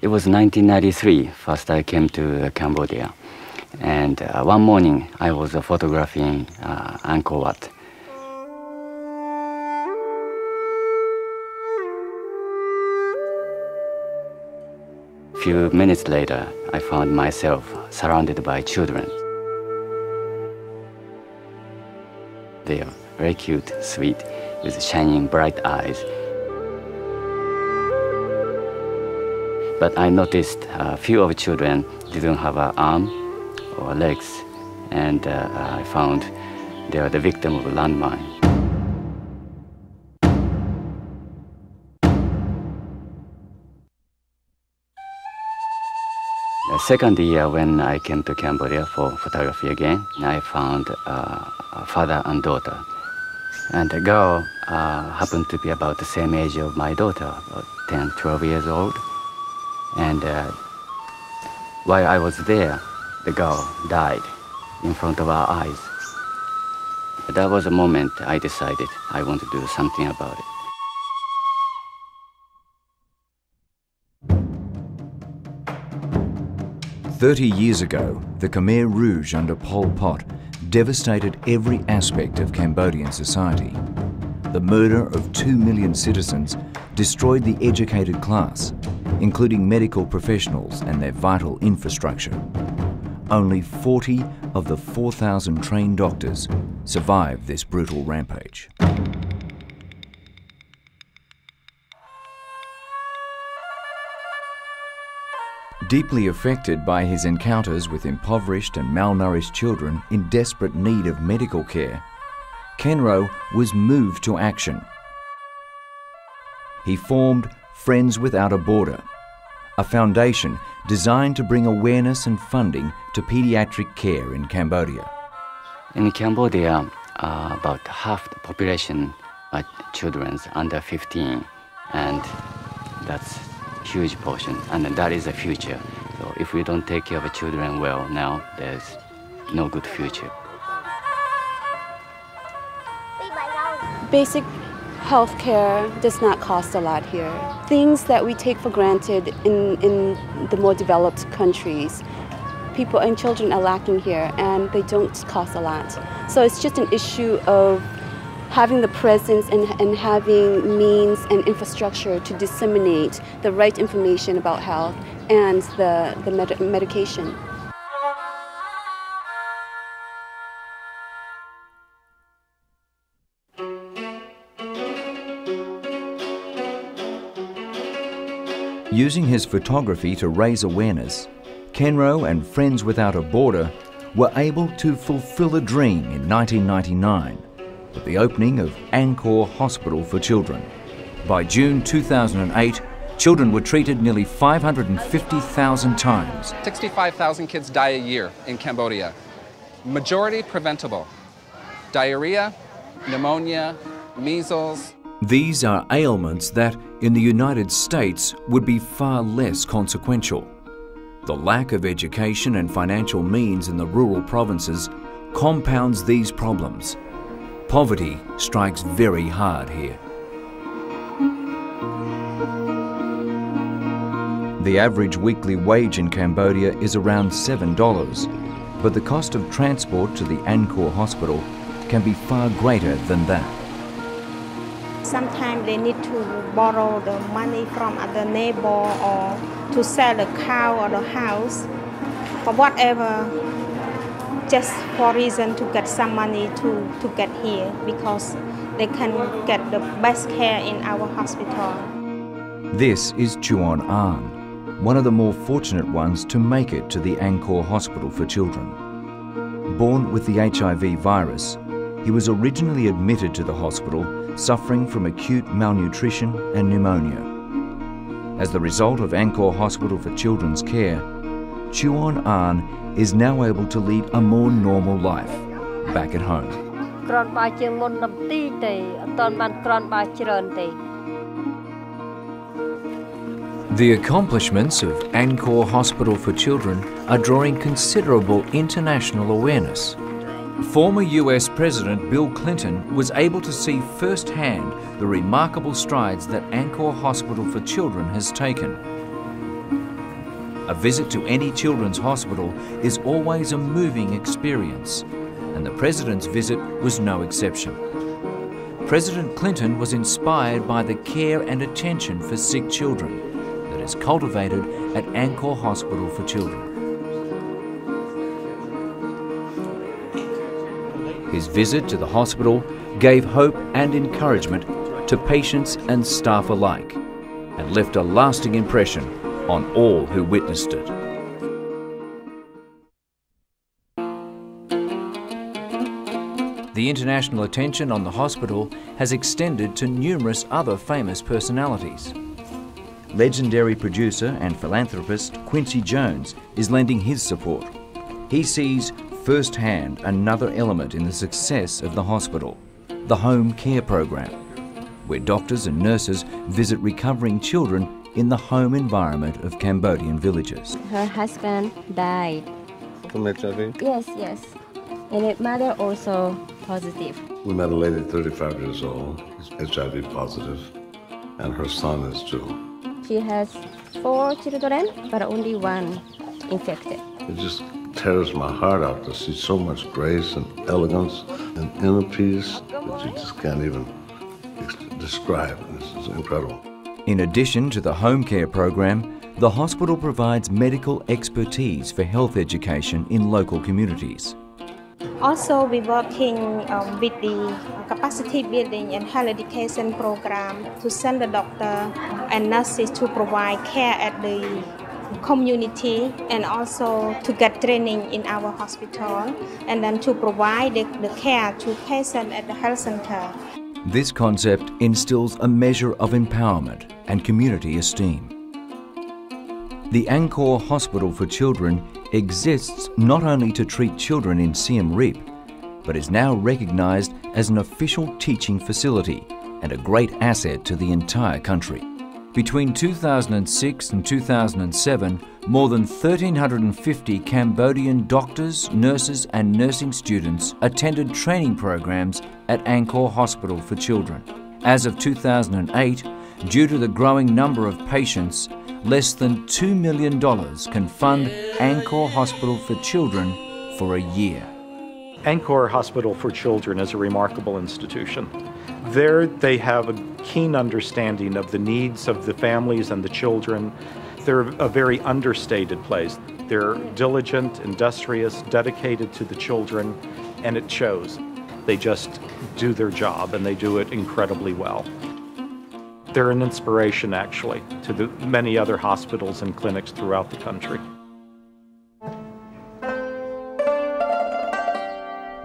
was 1993, first I came to Cambodia. And one morning I was photographing Angkor Wat. A few minutes later, I found myself surrounded by children. They are very cute, sweet, with shining bright eyes. But I noticed a few of the children didn't have an arm or legs, and I found they are the victim of a landmine. The second year when I came to Cambodia for photography again, I found a father and daughter. And the girl happened to be about the same age of my daughter, about 10, 12 years old. And while I was there, the girl died in front of our eyes. That was a moment I decided I want to do something about it. "30 years ago, the Khmer Rouge under Pol Pot devastated every aspect of Cambodian society. The murder of 2 million citizens destroyed the educated class, including medical professionals and their vital infrastructure. Only 40 of the 4,000 trained doctors survived this brutal rampage." Deeply affected by his encounters with impoverished and malnourished children in desperate need of medical care, Khenro was moved to action. He formed Friends Without a Border, a foundation designed to bring awareness and funding to pediatric care in Cambodia. In Cambodia, about half the population are children under 15, and that's a huge portion, and that is the future. So if we don't take care of the children well now, there's no good future. Basic healthcare does not cost a lot here. Things that we take for granted in the more developed countries, people and children are lacking here, and they don't cost a lot. So it's just an issue of having the presence and having means and infrastructure to disseminate the right information about health and the medication. Using his photography to raise awareness, Khenro and Friends Without a Border were able to fulfill a dream in 1999 with the opening of Angkor Hospital for Children. By June 2008, children were treated nearly 550,000 times. 65,000 kids die a year in Cambodia. Majority preventable. Diarrhea, pneumonia, measles. These are ailments that, in the United States, would be far less consequential. The lack of education and financial means in the rural provinces compounds these problems. Poverty strikes very hard here. The average weekly wage in Cambodia is around $7, but the cost of transport to the Angkor Hospital can be far greater than that. Sometimes they need to borrow the money from other neighbor or to sell the cow or the house or whatever, just for reason to get some money to get here, because they can get the best care in our hospital. This is Chuon An, one of the more fortunate ones to make it to the Angkor Hospital for Children. Born with the HIV virus, he was originally admitted to the hospital suffering from acute malnutrition and pneumonia. As the result of Angkor Hospital for Children's care, Chuon An is now able to lead a more normal life back at home. The accomplishments of Angkor Hospital for Children are drawing considerable international awareness. Former US President Bill Clinton was able to see firsthand the remarkable strides that Angkor Hospital for Children has taken. A visit to any children's hospital is always a moving experience, and the President's visit was no exception. President Clinton was inspired by the care and attention for sick children that is cultivated at Angkor Hospital for Children. His visit to the hospital gave hope and encouragement to patients and staff alike and left a lasting impression on all who witnessed it. The international attention on the hospital has extended to numerous other famous personalities. Legendary producer and philanthropist Quincy Jones is lending his support. He sees firsthand another element in the success of the hospital, the home care program, where doctors and nurses visit recovering children in the home environment of Cambodian villages. Her husband died. From HIV? Yes. And her mother also positive. We met a lady 35 years old, who's HIV positive, and her son is too. She has 4 children, but only 1 infected. It just tears my heart out to see so much grace and elegance and inner peace that you just can't even describe. It's incredible. In addition to the home care program, the hospital provides medical expertise for health education in local communities. Also, we're working with the capacity building and health education program to send the doctor and nurses to provide care at the community and also to get training in our hospital and then to provide the care to patients at the health center. This concept instills a measure of empowerment and community esteem. The Angkor Hospital for Children exists not only to treat children in Siem Reap, but is now recognised as an official teaching facility and a great asset to the entire country. Between 2006 and 2007, more than 1,350 Cambodian doctors, nurses and nursing students attended training programs at Angkor Hospital for Children. As of 2008, due to the growing number of patients, less than $2 million can fund Angkor Hospital for Children for a year. Angkor Hospital for Children is a remarkable institution. There they have a keen understanding of the needs of the families and the children. They're a very understated place. They're diligent, industrious, dedicated to the children, and it shows. They just do their job, and they do it incredibly well. They're an inspiration, actually, to the many other hospitals and clinics throughout the country.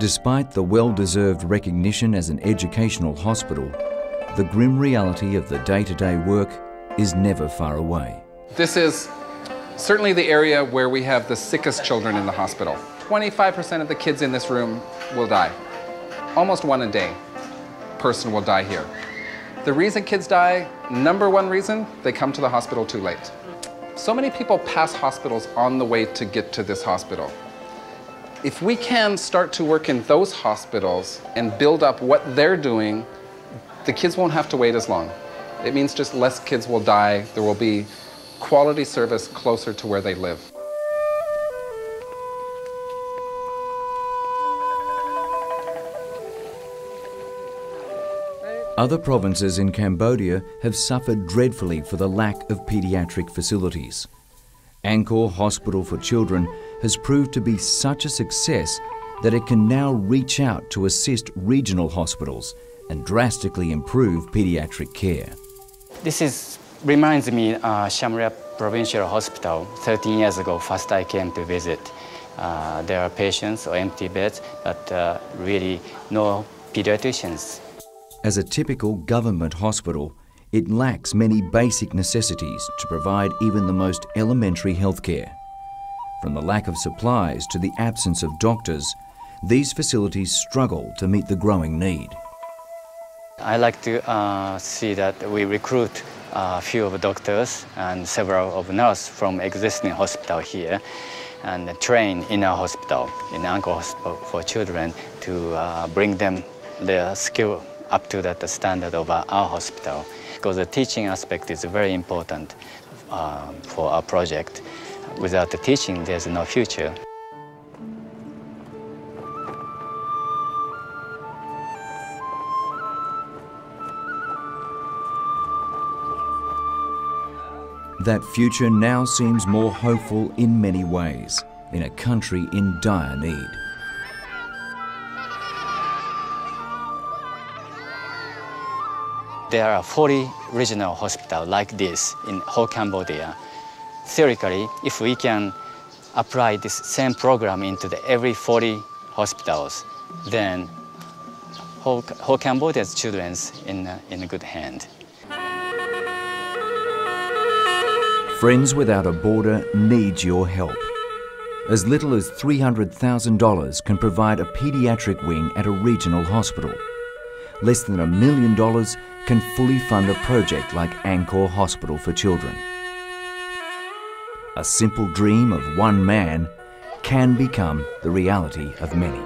Despite the well-deserved recognition as an educational hospital, the grim reality of the day-to-day work is never far away. This is certainly the area where we have the sickest children in the hospital. 25% of the kids in this room will die. Almost 1 a day person will die here. The reason kids die, number 1 reason, they come to the hospital too late. So many people pass hospitals on the way to get to this hospital. If we can start to work in those hospitals and build up what they're doing, the kids won't have to wait as long. It means just less kids will die. There will be quality service closer to where they live. Other provinces in Cambodia have suffered dreadfully for the lack of paediatric facilities. Angkor Hospital for Children has proved to be such a success that it can now reach out to assist regional hospitals and drastically improve paediatric care. This reminds me of Siem Reap Provincial Hospital. 13 years ago, first I came to visit. There are patients or empty beds, but really no pediatricians. As a typical government hospital, it lacks many basic necessities to provide even the most elementary healthcare. From the lack of supplies to the absence of doctors, these facilities struggle to meet the growing need. I like to see that we recruit a few of doctors and several of nurses from existing hospital here and train in our hospital, in Angkor Hospital for Children, to bring them their skill up to that standard of our hospital. Because the teaching aspect is very important for our project. without the teaching, there's no future. That future now seems more hopeful in many ways, in a country in dire need. There are 40 regional hospitals like this in whole Cambodia. Theoretically, if we can apply this same program into every 40 hospitals, then whole Cambodia's children's in a good hand. Friends Without a Border needs your help. As little as $300,000 can provide a paediatric wing at a regional hospital. Less than $1 million can fully fund a project like Angkor Hospital for Children. A simple dream of one man can become the reality of many.